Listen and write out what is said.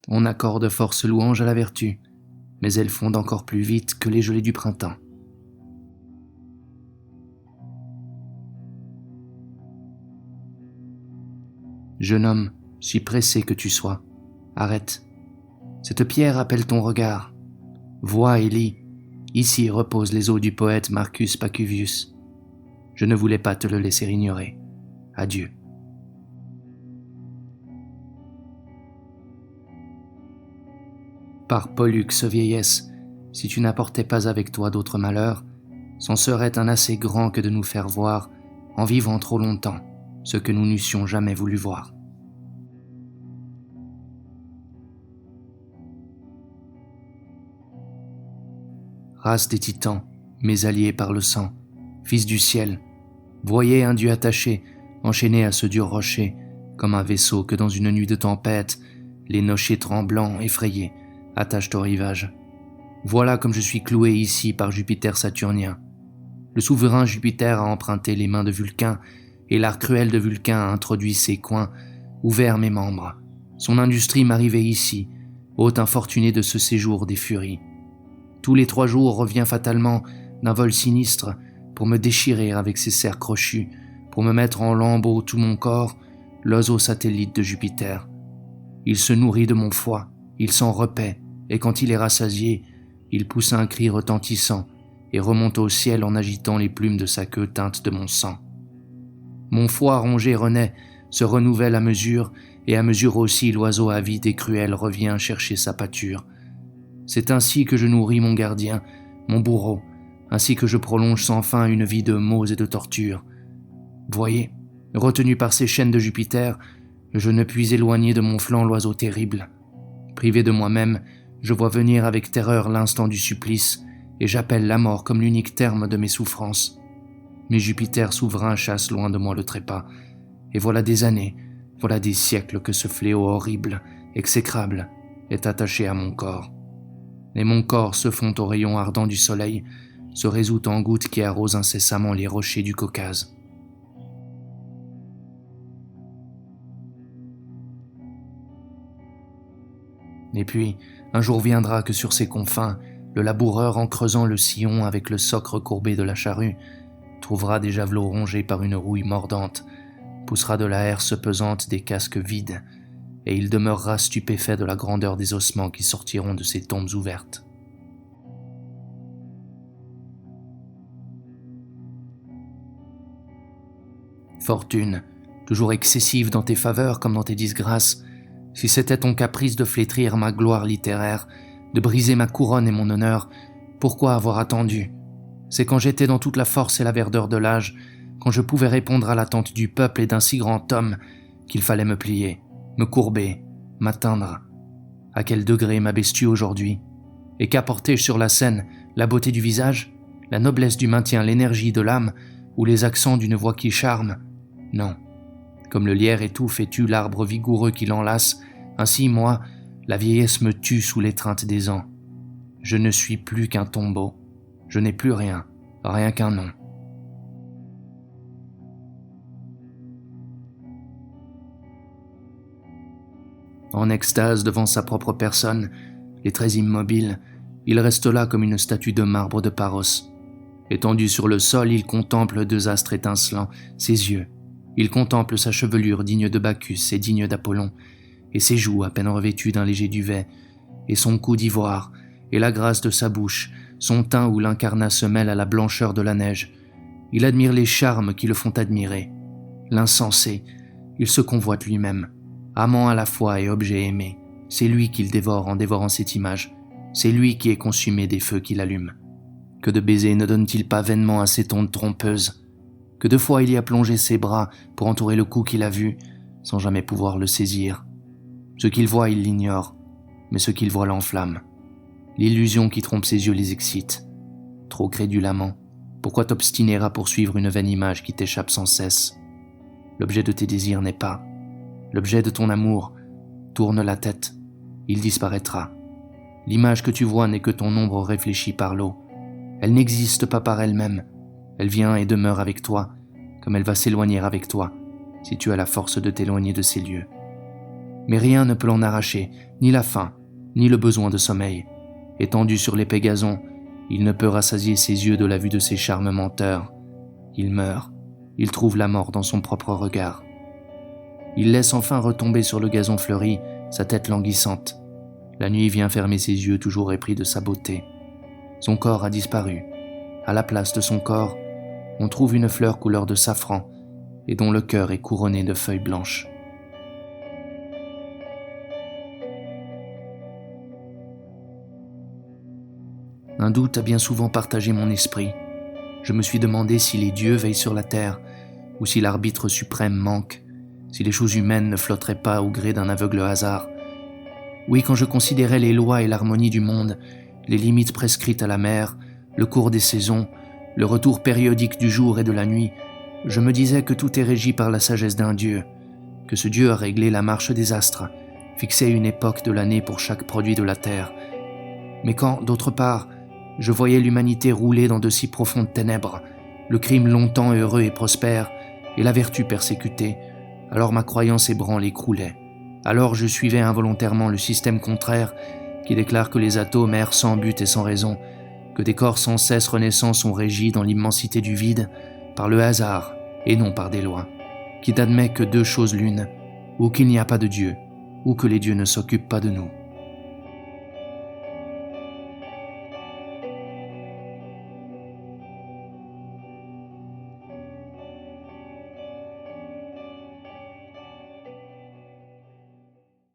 On accorde force louange à la vertu, mais elle fonde encore plus vite que les gelées du printemps. Jeune homme, si pressé que tu sois, arrête. Cette pierre appelle ton regard. Vois et lis. Ici reposent les os du poète Marcus Pacuvius. Je ne voulais pas te le laisser ignorer. Adieu. Par Pollux vieillesse, si tu n'apportais pas avec toi d'autres malheurs, c'en serait un assez grand que de nous faire voir, en vivant trop longtemps, ce que nous n'eussions jamais voulu voir. Race des titans, mes alliés par le sang, fils du ciel, voyez un dieu attaché, enchaîné à ce dur rocher, comme un vaisseau que dans une nuit de tempête, les nochers tremblants, effrayés, attachent au rivage. Voilà comme je suis cloué ici par Jupiter saturnien. Le souverain Jupiter a emprunté les mains de Vulcain, et l'art cruel de Vulcain a introduit ses coins, ouvert mes membres. Son industrie m'arrivait ici, hôte infortuné de ce séjour des furies. Tous les 3 jours revient fatalement d'un vol sinistre pour me déchirer avec ses serres crochues, pour me mettre en lambeaux tout mon corps, l'oiseau satellite de Jupiter. Il se nourrit de mon foie, il s'en repaît, et quand il est rassasié, il pousse un cri retentissant et remonte au ciel en agitant les plumes de sa queue teinte de mon sang. Mon foie rongé renaît, se renouvelle à mesure, et à mesure aussi l'oiseau avide et cruel revient chercher sa pâture. C'est ainsi que je nourris mon gardien, mon bourreau, ainsi que je prolonge sans fin une vie de maux et de tortures. Voyez, retenu par ces chaînes de Jupiter, je ne puis éloigner de mon flanc l'oiseau terrible. Privé de moi-même, je vois venir avec terreur l'instant du supplice, et j'appelle la mort comme l'unique terme de mes souffrances. Mais Jupiter souverain chasse loin de moi le trépas, et voilà des années, voilà des siècles que ce fléau horrible, exécrable, est attaché à mon corps. Et mon corps se fond aux rayons ardents du soleil, se résout en gouttes qui arrosent incessamment les rochers du Caucase. Et puis, un jour viendra que sur ses confins, le laboureur, en creusant le sillon avec le soc recourbé de la charrue, trouvera des javelots rongés par une rouille mordante, poussera de la herse pesante des casques vides, et il demeurera stupéfait de la grandeur des ossements qui sortiront de ces tombes ouvertes. Fortune, toujours excessive dans tes faveurs comme dans tes disgrâces, si c'était ton caprice de flétrir ma gloire littéraire, de briser ma couronne et mon honneur, pourquoi avoir attendu ? C'est quand j'étais dans toute la force et la verdeur de l'âge, quand je pouvais répondre à l'attente du peuple et d'un si grand homme, qu'il fallait me plier, me courber, m'atteindre. À quel degré m'abaisse-tu aujourd'hui ? Et qu'apportais-je sur la scène ? La beauté du visage ? La noblesse du maintien, l'énergie de l'âme, ou les accents d'une voix qui charme ? Non. Comme le lierre étouffe et tue l'arbre vigoureux qui l'enlace, ainsi moi, la vieillesse me tue sous l'étreinte des ans. Je ne suis plus qu'un tombeau. Je n'ai plus rien, rien qu'un nom. En extase devant sa propre personne, et très immobile, il reste là comme une statue de marbre de Paros. Étendu sur le sol, il contemple 2 astres étincelants, ses yeux. Il contemple sa chevelure digne de Bacchus et digne d'Apollon, et ses joues à peine revêtues d'un léger duvet, et son cou d'ivoire, et la grâce de sa bouche, son teint où l'incarnat se mêle à la blancheur de la neige. Il admire les charmes qui le font admirer. L'insensé, il se convoite lui-même, amant à la fois et objet aimé. C'est lui qu'il dévore en dévorant cette image. C'est lui qui est consumé des feux qui l'allument. Que de baisers ne donne-t-il pas vainement à ses tondes trompeuses ? Que de fois il y a plongé ses bras pour entourer le cou qu'il a vu, sans jamais pouvoir le saisir. Ce qu'il voit, il l'ignore, mais ce qu'il voit l'enflamme. L'illusion qui trompe ses yeux les excite. Trop crédule amant, pourquoi t'obstiner à poursuivre une vaine image qui t'échappe sans cesse ? L'objet de tes désirs n'est pas. L'objet de ton amour, tourne la tête, il disparaîtra. L'image que tu vois n'est que ton ombre réfléchie par l'eau. Elle n'existe pas par elle-même. Elle vient et demeure avec toi, comme elle va s'éloigner avec toi, si tu as la force de t'éloigner de ces lieux. Mais rien ne peut l'en arracher, ni la faim, ni le besoin de sommeil. Étendu sur l'épais gazon, il ne peut rassasier ses yeux de la vue de ses charmes menteurs. Il meurt, il trouve la mort dans son propre regard. Il laisse enfin retomber sur le gazon fleuri sa tête languissante. La nuit vient fermer ses yeux toujours épris de sa beauté. Son corps a disparu. À la place de son corps, on trouve une fleur couleur de safran et dont le cœur est couronné de feuilles blanches. Un doute a bien souvent partagé mon esprit. Je me suis demandé si les dieux veillent sur la terre ou si l'arbitre suprême manque, si les choses humaines ne flotteraient pas au gré d'un aveugle hasard. Oui, quand je considérais les lois et l'harmonie du monde, les limites prescrites à la mer, le cours des saisons, le retour périodique du jour et de la nuit, je me disais que tout est régi par la sagesse d'un Dieu, que ce Dieu a réglé la marche des astres, fixé une époque de l'année pour chaque produit de la terre. Mais quand, d'autre part, je voyais l'humanité rouler dans de si profondes ténèbres, le crime longtemps heureux et prospère, et la vertu persécutée, alors ma croyance ébranlée croulait. Alors je suivais involontairement le système contraire qui déclare que les atomes errent sans but et sans raison, que des corps sans cesse renaissants sont régis dans l'immensité du vide par le hasard et non par des lois, qui n'admet que deux choses l'une, ou qu'il n'y a pas de Dieu, ou que les dieux ne s'occupent pas de nous.